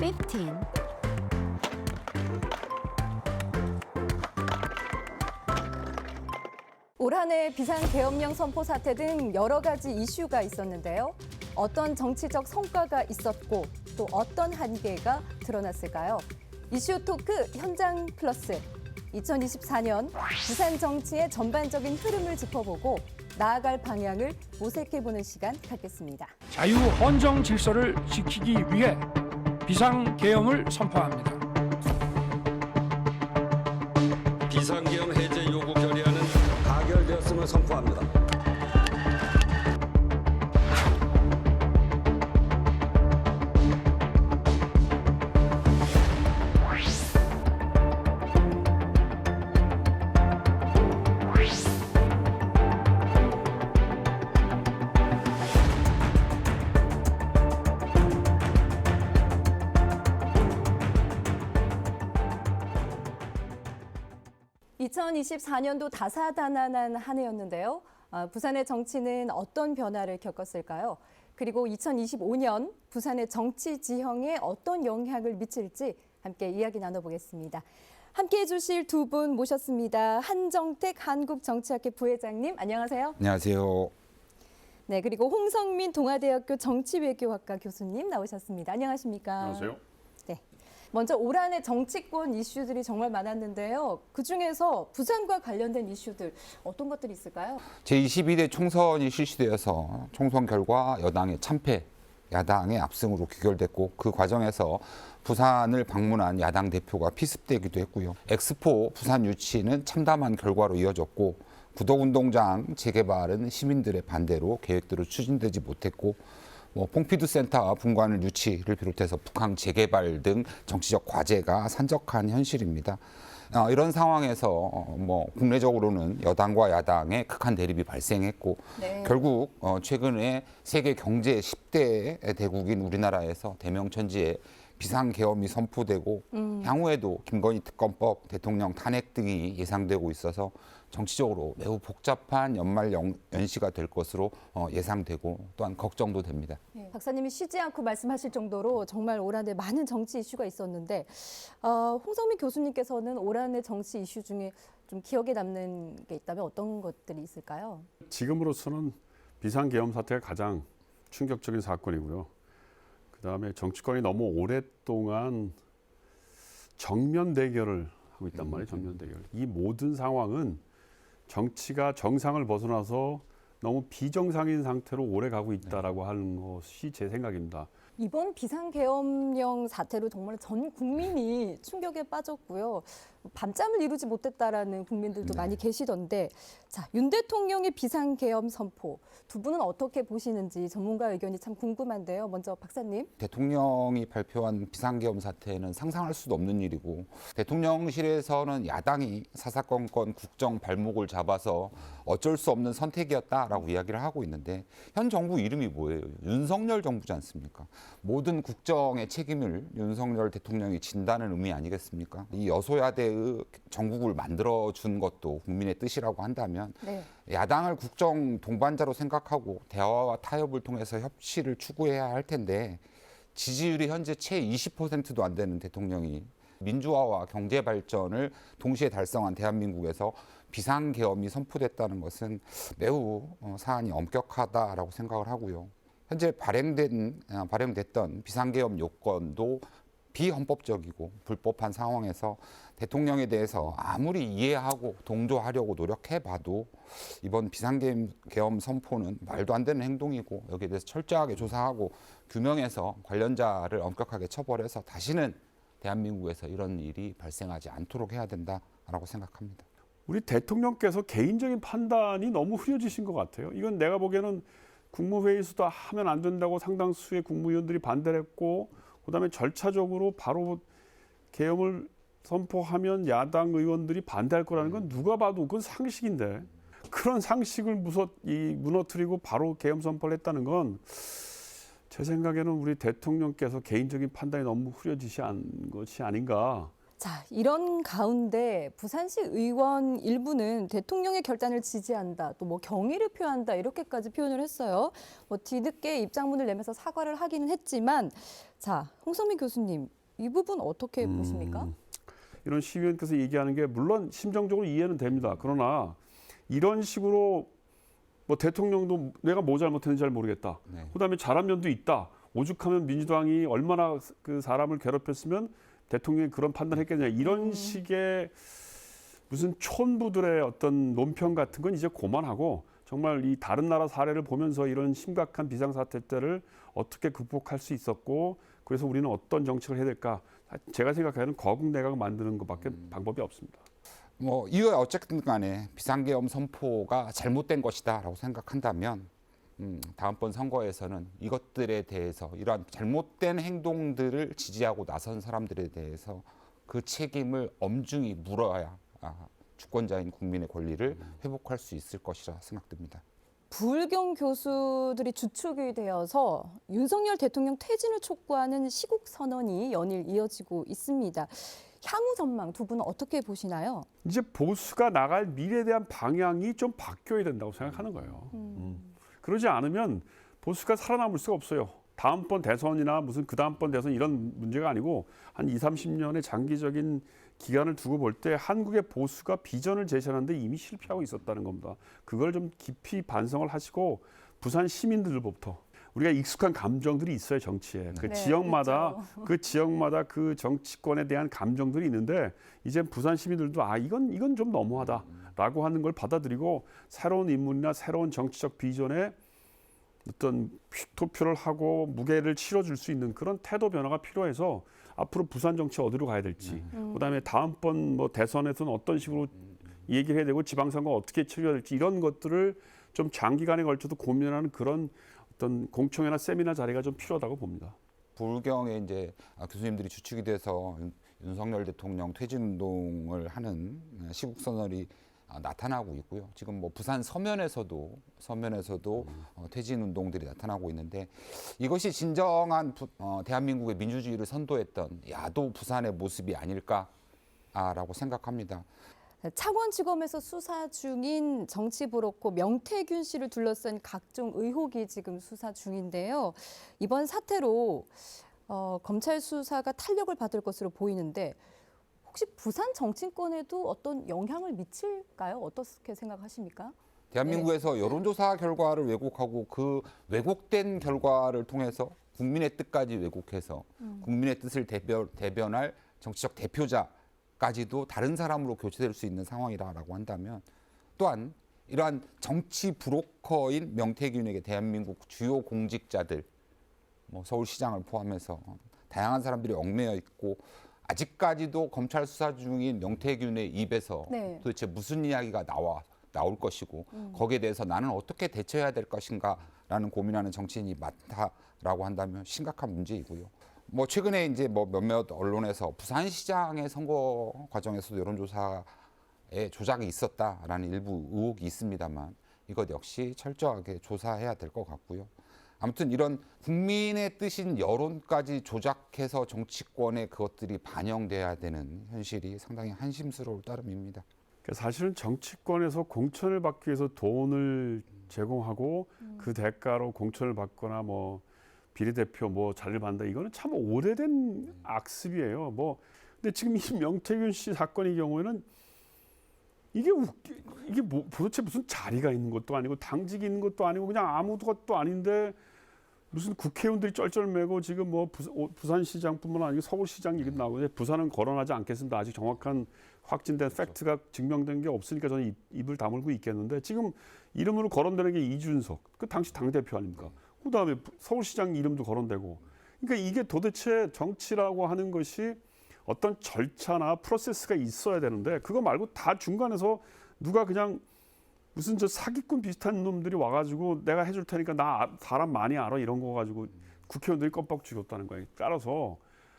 15. 올 한 해 비상계엄령 선포 사태 등 여러 가지 이슈가 있었는데요. 어떤 정치적 성과가 있었고 또 어떤 한계가 드러났을까요? 이슈 토크 현장 플러스 2024년 부산 정치의 전반적인 흐름을 짚어보고 나아갈 방향을 모색해보는 시간 갖겠습니다. 자유 헌정 질서를 지키기 위해 비상계엄을 선포합니다. 비상계엄 해제 요구 결의안은 가결되었음을 선포합니다. (2024년도) 다사다난한 한 해였는데요. 부산의 정치는 어떤 변화를 겪었을까요? 그리고 2025년 부산의 정치 지형에 어떤 영향을 미칠지 함께 이야기 나눠보겠습니다. 함께해 주실 두 분 모셨습니다. 한정택 한국정치학회 부회장님, 안녕하세요. 안녕하세요. 네, 그리고 홍성민 동아대학교 정치외교학과 교수님 나오셨습니다. 안녕하십니까? 안녕하세요. 네. 먼저 올 한 해 정치권 이슈들이 정말 많았는데요. 그중에서 부산과 관련된 이슈들 어떤 것들이 있을까요? 제22대 총선이 실시되어서 총선 결과 여당의 참패, 야당의 압승으로 귀결됐고 그 과정에서 부산을 방문한 야당 대표가 피습되기도 했고요. 엑스포 부산 유치는 참담한 결과로 이어졌고 구덕운동장 재개발은 시민들의 반대로 계획대로 추진되지 못했고 퐁피두 센터 분관을 유치를 비롯해서 북한 재개발 등 정치적 과제가 산적한 현실입니다. 이런 상황에서 국내적으로는 여당과 야당의 극한 대립이 발생했고 네. 결국 최근에 세계 경제 10대 대국인 우리나라에서 대명천지에 비상계엄이 선포되고 향후에도 김건희 특검법, 대통령 탄핵 등이 예상되고 있어서 정치적으로 매우 복잡한 연말 연시가 될 것으로 예상되고 또한 걱정도 됩니다. 네, 박사님이 쉬지 않고 말씀하실 정도로 정말 올 한 해 많은 정치 이슈가 있었는데 홍성민 교수님께서는 올 한 해 정치 이슈 중에 좀 기억에 남는 게 있다면 어떤 것들이 있을까요? 지금으로서는 비상계엄 사태가 가장 충격적인 사건이고요. 그다음에 정치권이 너무 오랫동안 정면 대결을 하고 있단 말이에요. 정면 대결. 이 모든 상황은 정치가 정상을 벗어나서 너무 비정상인 상태로 오래 가고 있다라고 하는 것이 제 생각입니다. 이번 비상계엄령 사태로 정말 전 국민이 충격에 빠졌고요. 밤잠을 이루지 못했다라는 국민들도 많이 계시던데, 자, 윤 대통령의 비상계엄 선포 두 분은 어떻게 보시는지 전문가 의견이 참 궁금한데요. 먼저 박사님. 대통령이 발표한 비상계엄 사태는 상상할 수도 없는 일이고 대통령실에서는 야당이 사사건건 국정 발목을 잡아서 어쩔 수 없는 선택이었다라고 이야기를 하고 있는데 현 정부 이름이 뭐예요? 윤석열 정부지 않습니까? 모든 국정의 책임을 윤석열 대통령이 진다는 의미 아니겠습니까? 이 여소야대의 정국을 만들어준 것도 국민의 뜻이라고 한다면 네. 야당을 국정 동반자로 생각하고 대화와 타협을 통해서 협치를 추구해야 할 텐데 지지율이 현재 채 20%도 안 되는 대통령이 민주화와 경제 발전을 동시에 달성한 대한민국에서 비상계엄이 선포됐다는 것은 매우 사안이 엄격하다라고 생각을 하고요. 현재 발행됐던 비상계엄 요건도 비헌법적이고 불법한 상황에서 대통령에 대해서 아무리 이해하고 동조하려고 노력해봐도 이번 비상계엄 선포는 말도 안 되는 행동이고 여기에 대해서 철저하게 조사하고 규명해서 관련자를 엄격하게 처벌해서 다시는 대한민국에서 이런 일이 발생하지 않도록 해야 된다라고 생각합니다. 우리 대통령께서 개인적인 판단이 너무 흐려지신 것 같아요. 이건 내가 보기에는 국무회의에서도 하면 안 된다고 상당수의 국무위원들이 반대를 했고 그다음에 절차적으로 바로 계엄을 선포하면 야당 의원들이 반대할 거라는 건 누가 봐도 그건 상식인데 그런 상식을 무너뜨리고 바로 계엄 선포를 했다는 건 제 생각에는 우리 대통령께서 개인적인 판단이 너무 흐려지신 것이 아닌가 자, 이런 가운데 부산시 의원 일부는 대통령의 결단을 지지한다, 또 뭐 경의를 표한다 이렇게까지 표현을 했어요. 뭐 뒤늦게 입장문을 내면서 사과를 하기는 했지만, 자, 홍성민 교수님 이 부분 어떻게 보십니까? 이런 시의원께서 얘기하는 게 물론 심정적으로 이해는 됩니다. 그러나 이런 식으로 뭐 대통령도 내가 뭐 잘못했는지 잘 모르겠다. 네. 그다음에 잘한 면도 있다. 오죽하면 민주당이 얼마나 그 사람을 괴롭혔으면 대통령이 그런 판단했겠냐. 이런 식의 무슨 촌부들의 어떤 논평 같은 건 이제 그만하고 정말 이 다른 나라 사례를 보면서 이런 심각한 비상사태 때를 어떻게 극복할 수 있었고 그래서 우리는 어떤 정책을 해야 될까. 제가 생각하는 거국 내각을 만드는 것밖에 방법이 없습니다. 뭐 이후에 어쨌든 간에 비상계엄 선포가 잘못된 것이다라고 생각한다면 다음번 선거에서는 이것들에 대해서 이러한 잘못된 행동들을 지지하고 나선 사람들에 대해서 그 책임을 엄중히 물어야 주권자인 국민의 권리를 회복할 수 있을 것이라 생각됩니다. 부울경 교수들이 주축이 되어서 윤석열 대통령 퇴진을 촉구하는 시국 선언이 연일 이어지고 있습니다. 향후 전망 두 분은 어떻게 보시나요? 이제 보수가 나갈 미래에 대한 방향이 좀 바뀌어야 된다고 생각하는 거예요. 그러지 않으면 보수가 살아남을 수가 없어요. 다음번 대선이나 무슨 그 다음번 대선 이런 문제가 아니고 한 20, 30년의 장기적인 기간을 두고 볼 때 한국의 보수가 비전을 제시하는데 이미 실패하고 있었다는 겁니다. 그걸 좀 깊이 반성을 하시고 부산 시민들로부터 우리가 익숙한 감정들이 있어요, 정치에. 그 네, 지역마다 그 지역마다 그 정치권에 대한 감정들이 있는데 이제 부산 시민들도 이건 좀 너무하다라고 하는 걸 받아들이고 새로운 인물이나 새로운 정치적 비전에 어떤 투표를 하고 무게를 치러줄 수 있는 그런 태도 변화가 필요해서 앞으로 부산 정치 어디로 가야 될지, 그다음에 다음번 뭐 대선에서는 어떤 식으로 얘기를 해야 되고 지방선거 어떻게 치러야 될지 이런 것들을 좀 장기간에 걸쳐도 고민하는 그런 어떤 공청회나 세미나 자리가 좀 필요하다고 봅니다. 부울경에 이제 교수님들이 주축이 돼서 윤석열 대통령 퇴진 운동을 하는 시국 선언이 나타나고 있고요. 지금 뭐 부산 서면에서도 퇴진 운동들이 나타나고 있는데 이것이 진정한 대한민국의 민주주의를 선도했던 야도 부산의 모습이 아닐까라고 생각합니다. 창원지검에서 수사 중인 정치 브로커 명태균 씨를 둘러싼 각종 의혹이 지금 수사 중인데요. 이번 사태로 검찰 수사가 탄력을 받을 것으로 보이는데 혹시 부산 정치권에도 어떤 영향을 미칠까요? 어떻게 생각하십니까? 대한민국에서 여론조사 결과를 왜곡하고 그 왜곡된 결과를 통해서 국민의 뜻까지 왜곡해서 국민의 뜻을 대변할 정치적 대표자까지도 다른 사람으로 교체될 수 있는 상황이라고 한다면 또한 이러한 정치 브로커인 명태균에게 대한민국 주요 공직자들, 뭐 서울시장을 포함해서 다양한 사람들이 얽매여 있고 아직까지도 검찰 수사 중인 명태균의 입에서 네. 도대체 무슨 이야기가 나올 것이고 거기에 대해서 나는 어떻게 대처해야 될 것인가라는 고민하는 정치인이 많다라고 한다면 심각한 문제이고요. 뭐 최근에 이제 뭐 몇몇 언론에서 부산시장의 선거 과정에서도 여론조사에 조작이 있었다라는 일부 의혹이 있습니다만 이것 역시 철저하게 조사해야 될 것 같고요. 아무튼 이런 국민의 뜻인 여론까지 조작해서 정치권에 그것들이 반영돼야 되는 현실이 상당히 한심스러울 따름입니다. 사실은 정치권에서 공천을 받기 위해서 돈을 제공하고 그 대가로 공천을 받거나 뭐 비례대표 뭐 자리를 받는다 이거는 참 오래된 악습이에요. 뭐 근데 지금 이 명태균 씨 사건의 경우에는 이게 뭐 도대체 무슨 자리가 있는 것도 아니고 당직이 있는 것도 아니고 그냥 아무것도 아닌데 무슨 국회의원들이 쩔쩔매고 지금 뭐 부산시장뿐만 아니고 서울시장 얘기 나오고 부산은 거론하지 않겠습니다. 아직 정확한 확진된 팩트가 증명된 게 없으니까 저는 입을 다물고 있겠는데 지금 이름으로 거론되는 게 이준석, 그 당시 당대표 아닙니까? 그다음에 서울시장 이름도 거론되고 그러니까 이게 도대체 정치라고 하는 것이 어떤 절차나 프로세스가 있어야 되는데 그거 말고 다 중간에서 누가 그냥 무슨 저 사기꾼 비슷한 놈들이 와가지고 내가 해줄 테니까 나 사람 많이 알아 이런 거 가지고 국회의원들이 껌뻑 쥐었다는 거예요. 따라서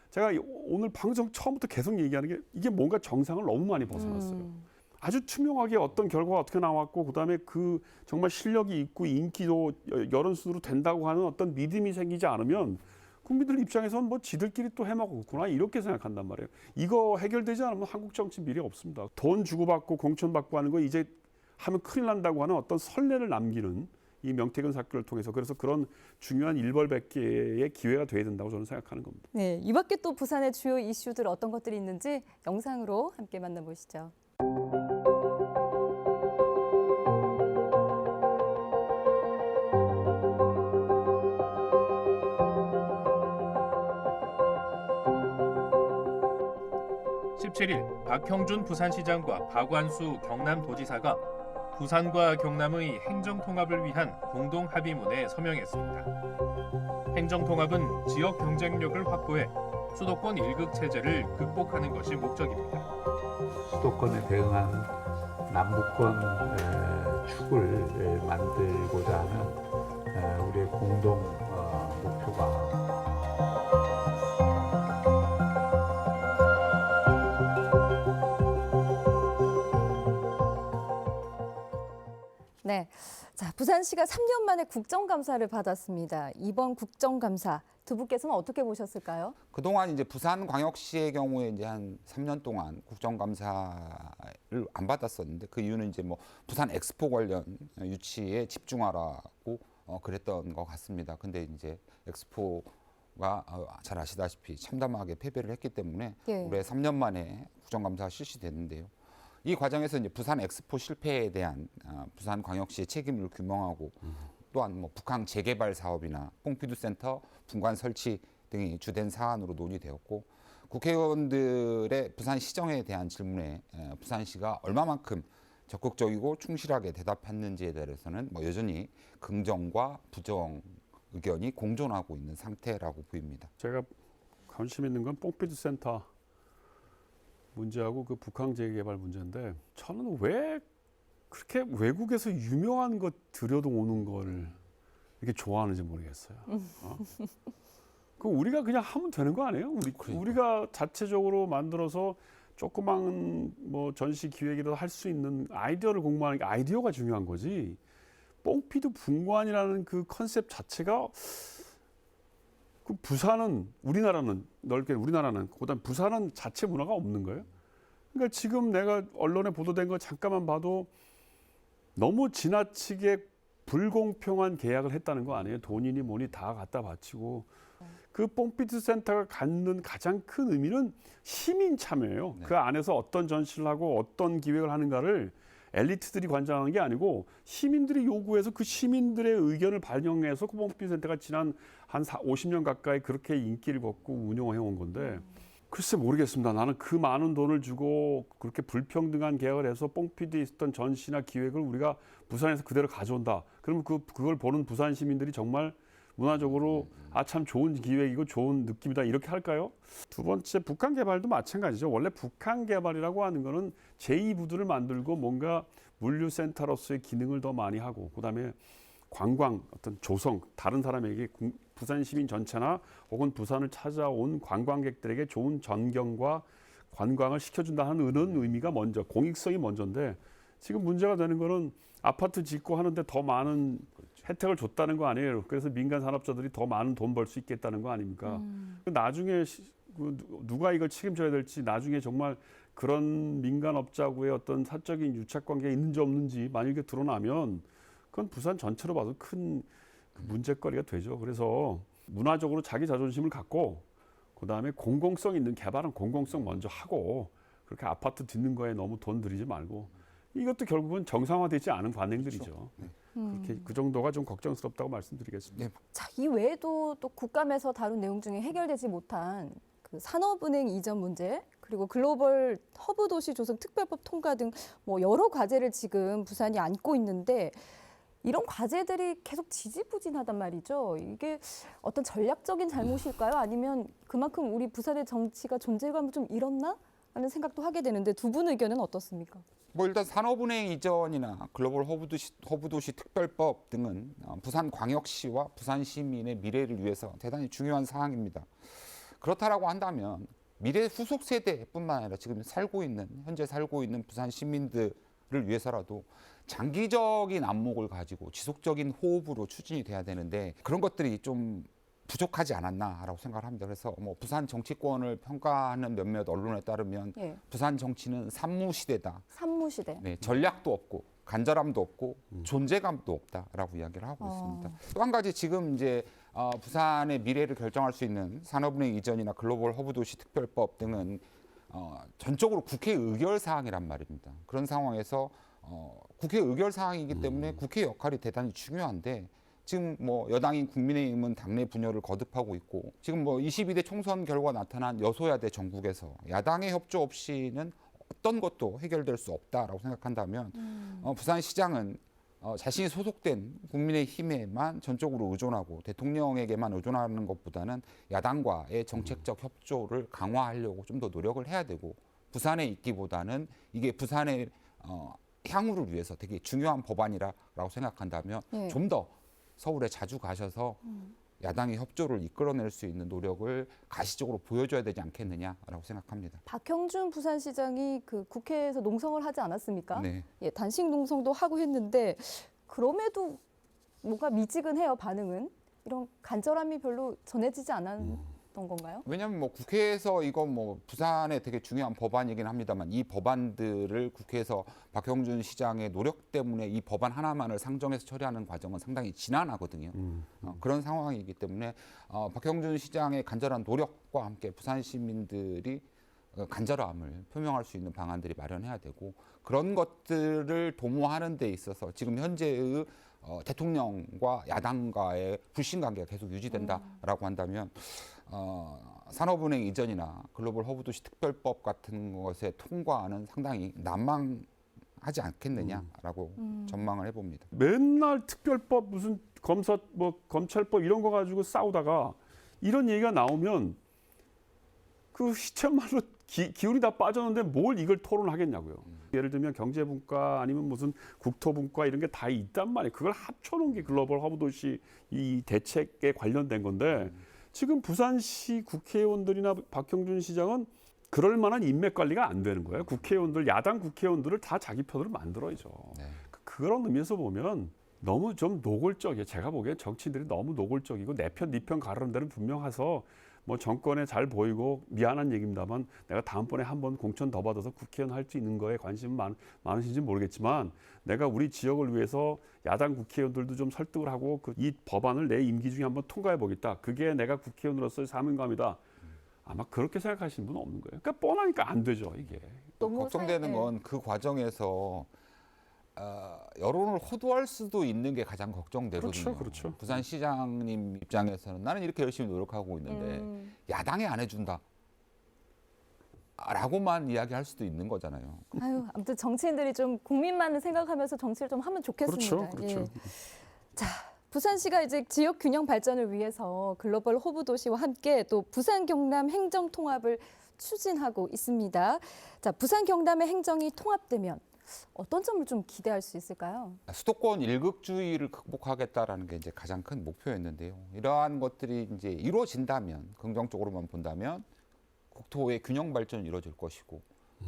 제가 오늘 방송 처음부터 계속 얘기하는 게 이게 뭔가 정상을 너무 많이 벗어났어요. 아주 투명하게 어떤 결과가 어떻게 나왔고 그다음에 그 정말 실력이 있고 인기도 여론순으로 된다고 하는 어떤 믿음이 생기지 않으면 국민들 입장에서는 뭐 지들끼리 또 해먹었구나 이렇게 생각한단 말이에요. 이거 해결되지 않으면 한국 정치 미래 없습니다. 돈 주고받고 공천받고 하는 거 이제 하면 큰일 난다고 하는 어떤 선례를 남기는 이 명태균 사건을 통해서 그래서 그런 중요한 일벌백계의 기회가 돼야 된다고 저는 생각하는 겁니다. 네, 이 밖에 또 부산의 주요 이슈들 어떤 것들이 있는지 영상으로 함께 만나보시죠. 박형준 부산시장과 박완수 경남도지사가 부산과 경남의 행정통합을 위한 공동합의문에 서명했습니다. 행정통합은 지역 경쟁력을 확보해 수도권 1극 체제를 극복하는 것이 목적입니다. 수도권에 대응한 남부권 축을 만들고자 하는 우리의 공동 목표가 네, 자 부산시가 3년 만에 국정감사를 받았습니다. 이번 국정감사 두 분께서는 어떻게 보셨을까요? 그동안 이제 부산광역시의 경우에 이제 한 3년 동안 국정감사를 안 받았었는데 그 이유는 이제 뭐 부산 엑스포 관련 유치에 집중하라고 그랬던 것 같습니다. 근데 이제 엑스포가 잘 아시다시피 참담하게 패배를 했기 때문에 예. 올해 3년 만에 국정감사가 실시됐는데요. 이 과정에서 이제 부산 엑스포 실패에 대한 부산광역시의 책임을 규명하고 또한 뭐 북한 재개발 사업이나 뽕피두 센터 분관 설치 등이 주된 사안으로 논의되었고 국회의원들의 부산 시정에 대한 질문에 부산시가 얼마만큼 적극적이고 충실하게 대답했는지에 대해서는 뭐 여전히 긍정과 부정 의견이 공존하고 있는 상태라고 보입니다. 제가 관심 있는 건 뽕피드 센터 문제하고 그 북한 재개발 문제인데 저는 왜 그렇게 외국에서 유명한 것 들여오는 걸 이렇게 좋아하는지 모르겠어요. 그 우리가 그냥 하면 되는 거 아니에요? 우리가 자체적으로 만들어서 조그만 뭐 전시 기획이라도 할 수 있는 아이디어를 공부하는 게 아이디어가 중요한 거지. 뽕피드 분관이라는 그 컨셉 자체가 그 부산은 우리나라는 넓게 우리나라는 그다음 부산은 자체 문화가 없는 거예요. 그러니까 지금 내가 언론에 보도된 거 잠깐만 봐도 너무 지나치게 불공평한 계약을 했다는 거 아니에요. 돈이니 뭐니 다 갖다 바치고 그 뽕피드 센터가 갖는 가장 큰 의미는 시민 참여예요. 네. 그 안에서 어떤 전시를 하고 어떤 기획을 하는가를 엘리트들이 관장하는 게 아니고 시민들이 요구해서 그 시민들의 의견을 반영해서 그 뽕피드 센터가 지난 한 50년 가까이 그렇게 인기를 걷고 운영해 온 건데 글쎄 모르겠습니다. 나는 그 많은 돈을 주고 그렇게 불평등한 계약을 해서 뽕피드에 있었던 전시나 기획을 우리가 부산에서 그대로 가져온다. 그러면 그걸 보는 부산 시민들이 정말 문화적으로 아 참 좋은 기획이고 좋은 느낌이다 이렇게 할까요? 두 번째 북한 개발도 마찬가지죠. 원래 북한 개발이라고 하는 거는 제2부두를 만들고 뭔가 물류센터로서의 기능을 더 많이 하고 그다음에 관광 어떤 조성 다른 사람에게 부산 시민 전체나 혹은 부산을 찾아온 관광객들에게 좋은 전경과 관광을 시켜준다는 의미가 먼저 공익성이 먼저인데 지금 문제가 되는 거는 아파트 짓고 하는데 더 많은 혜택을 줬다는 거 아니에요. 그래서 민간 산업자들이 더 많은 돈 벌 수 있겠다는 거 아닙니까? 나중에 누가 이걸 책임져야 될지 나중에 정말 그런 민간업자하고의 어떤 사적인 유착관계가 있는지 없는지 만약에 드러나면 그건 부산 전체로 봐도 큰 문제거리가 되죠. 그래서 문화적으로 자기 자존심을 갖고 그다음에 공공성 있는 개발은 공공성 먼저 하고 그렇게 아파트 짓는 거에 너무 돈 들이지 말고 이것도 결국은 정상화되지 않은 관행들이죠. 그렇죠. 네. 그렇게 그 정도가 좀 걱정스럽다고 말씀드리겠습니다. 네. 자, 이 외에도 또 국감에서 다룬 내용 중에 해결되지 못한 그 산업은행 이전 문제 그리고 글로벌 허브 도시 조성 특별법 통과 등 뭐 여러 과제를 지금 부산이 안고 있는데 이런 과제들이 계속 지지부진하단 말이죠. 이게 어떤 전략적인 잘못일까요? 아니면 그만큼 우리 부산의 정치가 존재감을 좀 잃었나 하는 생각도 하게 되는데 두 분 의견은 어떻습니까? 뭐 일단 산업은행 이전이나 글로벌 허브도시 특별법 등은 부산광역시와 부산 시민의 미래를 위해서 대단히 중요한 사항입니다. 그렇다라고 한다면 미래 후속 세대뿐만 아니라 지금 현재 살고 있는 부산 시민들을 위해서라도 장기적인 안목을 가지고 지속적인 호흡으로 추진이 돼야 되는데 그런 것들이 좀 부족하지 않았나라고 생각을 합니다. 그래서 뭐 부산 정치권을 평가하는 몇몇 언론에 따르면 예. 부산 정치는 산무시대다. 산무시대. 네, 전략도 없고 간절함도 없고 존재감도 없다라고 이야기를 하고 있습니다. 또 한 가지 지금 이제 부산의 미래를 결정할 수 있는 산업은행 이전이나 글로벌 허브 도시 특별법 등은 전적으로 국회 의결 사항이란 말입니다. 그런 상황에서 국회 의결 사항이기 때문에 국회 역할이 대단히 중요한데 지금 뭐 여당인 국민의힘은 당내 분열을 거듭하고 있고 지금 뭐 22대 총선 결과 나타난 여소야대 정국에서 야당의 협조 없이는 어떤 것도 해결될 수 없다라고 생각한다면 부산시장은 자신이 소속된 국민의힘에만 전적으로 의존하고 대통령에게만 의존하는 것보다는 야당과의 정책적 협조를 강화하려고 좀 더 노력을 해야 되고 부산에 있기보다는 이게 부산의 향후를 위해서 되게 중요한 법안이라고 생각한다면 예. 좀 더 서울에 자주 가셔서 야당의 협조를 이끌어낼 수 있는 노력을 가시적으로 보여줘야 되지 않겠느냐라고 생각합니다. 박형준 부산시장이 그 국회에서 농성을 하지 않았습니까? 네. 예, 단식 농성도 하고 했는데 그럼에도 뭔가 미지근해요, 반응은. 이런 간절함이 별로 전해지지 않았던 건가요? 왜냐하면 뭐 국회에서 이거 뭐 부산에 되게 중요한 법안이긴 합니다만 이 법안들을 국회에서 박형준 시장의 노력 때문에 이 법안 하나만을 상정해서 처리하는 과정은 상당히 지난하거든요. 그런 상황이기 때문에 박형준 시장의 간절한 노력과 함께 부산 시민들이 간절함을 표명할 수 있는 방안들이 마련해야 되고 그런 것들을 도모하는 데 있어서 지금 현재의 대통령과 야당과의 불신관계가 계속 유지된다라고 한다면 산업은행 이전이나 글로벌 허브도시 특별법 같은 것의 통과는 상당히 난망하지 않겠느냐라고 전망을 해봅니다. 맨날 특별법 무슨 검찰법 이런 거 가지고 싸우다가 이런 얘기가 나오면 그 시체말로 기운이 다 빠졌는데 뭘 이걸 토론하겠냐고요. 예를 들면 경제분과 아니면 무슨 국토분과 이런 게 다 있단 말이에요. 그걸 합쳐놓은 게 글로벌 허브도시 이 대책에 관련된 건데 지금 부산시 국회의원들이나 박형준 시장은 그럴 만한 인맥 관리가 안 되는 거예요. 국회의원들, 야당 국회의원들을 다 자기 편으로 만들어야죠. 네. 그런 의미에서 보면 너무 좀 노골적이에요. 제가 보기엔 정치인들이 너무 노골적이고 내 편, 네 편 가르는 데는 분명해서 뭐 정권에 잘 보이고 미안한 얘기입니다만 내가 다음번에 한번 공천 더 받아서 국회의원 할 수 있는 거에 관심이 많으신지 모르겠지만 내가 우리 지역을 위해서 야당 국회의원들도 좀 설득을 하고 이 법안을 내 임기 중에 한번 통과해 보겠다. 그게 내가 국회의원으로서의 사명감이다. 아마 그렇게 생각하시는 분은 없는 거예요. 그러니까 뻔하니까 안 되죠, 이게. 너무 걱정되는 건 그 과정에서 여론을 호도할 수도 있는 게 가장 걱정되거든요. 그렇죠. 부산시장님 입장에서는 나는 이렇게 열심히 노력하고 있는데 야당이 안 해준다. 라고만 이야기할 수도 있는 거잖아요. 아유, 아무튼 정치인들이 좀 국민만을 생각하면서 정치를 좀 하면 좋겠습니다. 그렇죠. 예. 자, 부산시가 이제 지역 균형 발전을 위해서 글로벌 호브 도시와 함께 또 부산 경남 행정 통합을 추진하고 있습니다. 자, 부산 경남의 행정이 통합되면 어떤 점을 좀 기대할 수 있을까요? 수도권 일극주의를 극복하겠다라는 게 이제 가장 큰 목표였는데요. 이러한 것들이 이제 이루어진다면 긍정적으로만 본다면 국토의 균형 발전이 이루어질 것이고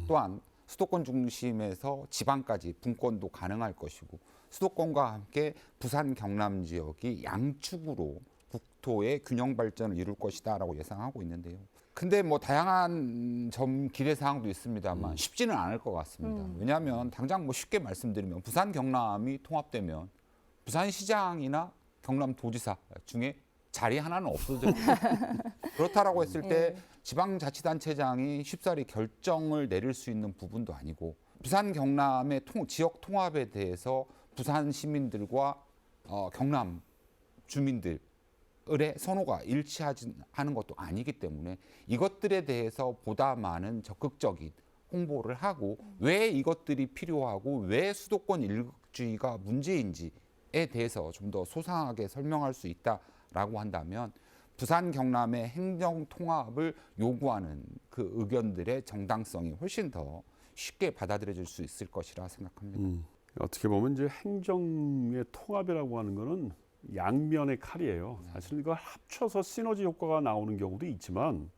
또한 수도권 중심에서 지방까지 분권도 가능할 것이고 수도권과 함께 부산 경남 지역이 양축으로 국토의 균형 발전을 이룰 것이다라고 예상하고 있는데요. 근데 뭐 다양한 점 기대 사항도 있습니다만 쉽지는 않을 것 같습니다. 왜냐하면 당장 뭐 쉽게 말씀드리면 부산 경남이 통합되면 부산시장이나 경남도지사 중에 자리 하나는 없어집니다. 그렇다라고 했을 때 지방자치단체장이 쉽사리 결정을 내릴 수 있는 부분도 아니고 부산 경남의 지역 통합에 대해서 부산 시민들과 경남 주민들의 선호가 일치하는 것도 아니기 때문에 이것들에 대해서 보다 많은 적극적인 홍보를 하고 왜 이것들이 필요하고 왜 수도권 일극주의가 문제인지에 대해서 좀 더 소상하게 설명할 수 있다라고 한다면 부산 경남의 행정 통합을 요구하는 그 의견들의 정당성이 훨씬 더 쉽게 받아들여질 수 있을 것이라 생각합니다. 어떻게 보면 이제 행정의 통합이라고 하는 거는 양면의 칼이에요. 사실 이거 합쳐서 시너지 효과가 나오는 경우도 있지만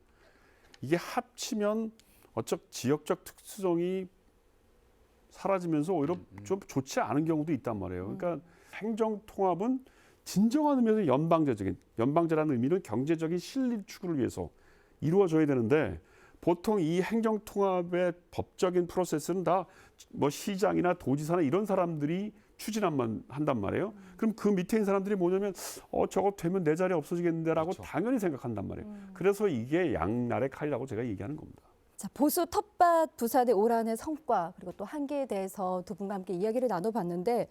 이게 합치면 어쩌 지역적 특수성이 사라지면서 오히려 좀 좋지 않은 경우도 있단 말이에요. 그러니까 행정 통합은 진정한 의미에서 연방제라는 의미는 경제적인 실리 추구를 위해서 이루어져야 되는데 보통 이 행정통합의 법적인 프로세스는 다 뭐 시장이나 도지사나 이런 사람들이 추진만 한단 말이에요. 그럼 그 밑에 있는 사람들이 뭐냐면 저거 되면 내 자리 없어지겠는데라고 그렇죠. 당연히 생각한단 말이에요. 그래서 이게 양날의 칼이라고 제가 얘기하는 겁니다. 자, 보수 텃밭 부산의 올 한해 성과 그리고 또 한계에 대해서 두 분과 함께 이야기를 나눠봤는데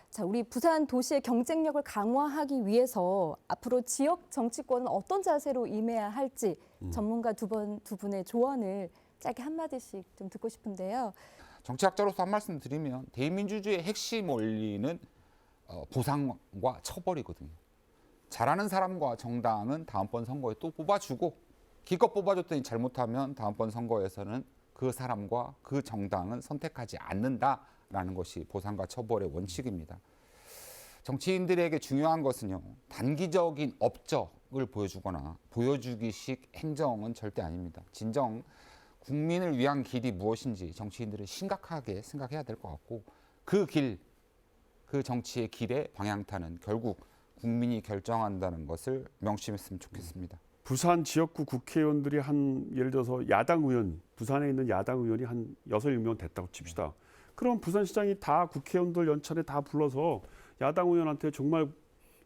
자, 우리 부산 도시의 경쟁력을 강화하기 위해서 앞으로 지역 정치권은 어떤 자세로 임해야 할지 전문가 두 분의 조언을 짧게 한마디씩 좀 듣고 싶은데요. 정치학자로서 한 말씀 드리면 대의민주주의의 핵심 원리는 보상과 처벌이거든요. 잘하는 사람과 정당은 다음번 선거에 또 뽑아주고 기껏 뽑아줬더니 잘못하면 다음번 선거에서는 그 사람과 그 정당은 선택하지 않는다라는 것이 보상과 처벌의 원칙입니다. 정치인들에게 중요한 것은요, 단기적인 업적을 보여주거나 보여주기식 행정은 절대 아닙니다. 진정 국민을 위한 길이 무엇인지 정치인들은 심각하게 생각해야 될 것 같고 그 길, 그 정치의 길에 방향타는 결국 국민이 결정한다는 것을 명심했으면 좋겠습니다. 부산 지역구 국회의원들이 예를 들어서 야당 의원, 부산에 있는 야당 의원이 한 6-7명 됐다고 칩시다. 그럼 부산시장이 다 국회의원들 연찬에 다 불러서 야당 의원한테 정말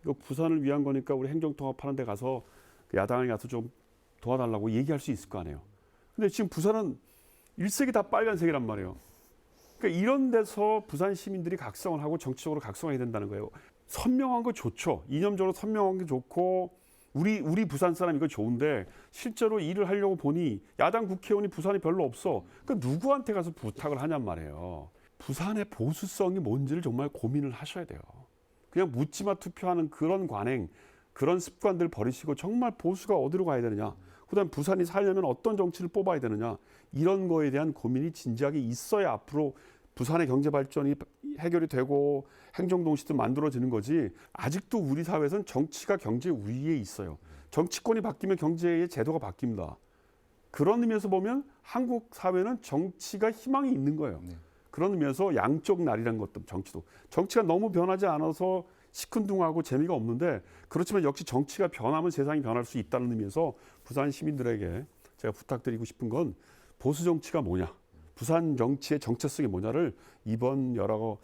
이거 부산을 위한 거니까 우리 행정통합하는 데 가서 야당에 가서 좀 도와달라고 얘기할 수 있을 거 아니에요. 근데 지금 부산은 일색이 다 빨간색이란 말이에요. 그러니까 이런 데서 부산 시민들이 각성을 하고 정치적으로 각성해야 된다는 거예요. 선명한 거 좋죠. 이념적으로 선명한 게 좋고 우리 부산 사람 이거 좋은데 실제로 일을 하려고 보니 야당 국회의원이 부산에 별로 없어. 그러니까 누구한테 가서 부탁을 하냔 말이에요. 부산의 보수성이 뭔지를 정말 고민을 하셔야 돼요. 그냥 묻지마 투표하는 그런 관행, 그런 습관들 버리시고 정말 보수가 어디로 가야 되느냐. 그다음 부산이 살려면 어떤 정치를 뽑아야 되느냐. 이런 거에 대한 고민이 진지하게 있어야 앞으로 부산의 경제 발전이 해결이 되고 행정동시도 만들어지는 거지. 아직도 우리 사회에서는 정치가 경제 위에 있어요. 정치권이 바뀌면 경제의 제도가 바뀝니다. 그런 의미에서 보면 한국 사회는 정치가 희망이 있는 거예요. 그런 의미에서 양쪽 날이라는 것도 정치가 너무 변하지 않아서 시큰둥하고 재미가 없는데 그렇지만 역시 정치가 변하면 세상이 변할 수 있다는 의미에서 부산 시민들에게 제가 부탁드리고 싶은 건 보수 정치가 뭐냐, 부산 정치의 정체성이 뭐냐를 이번 여러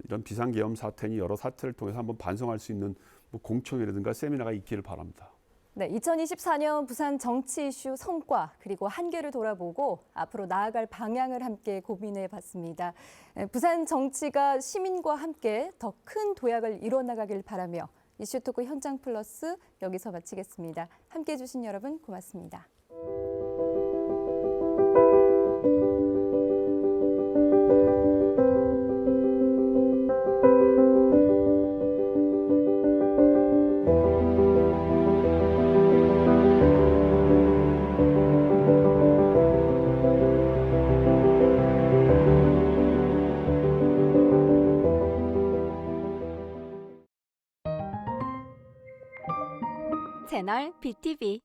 이런 비상계엄 사태니 여러 사태를 통해서 한번 반성할 수 있는 공청회라든가 세미나가 있기를 바랍니다. 네, 2024년 부산 정치 이슈 성과 그리고 한계를 돌아보고 앞으로 나아갈 방향을 함께 고민해 봤습니다. 부산 정치가 시민과 함께 더 큰 도약을 이뤄나가길 바라며 이슈토크 현장 플러스 여기서 마치겠습니다. 함께해 주신 여러분 고맙습니다. 채널 BTV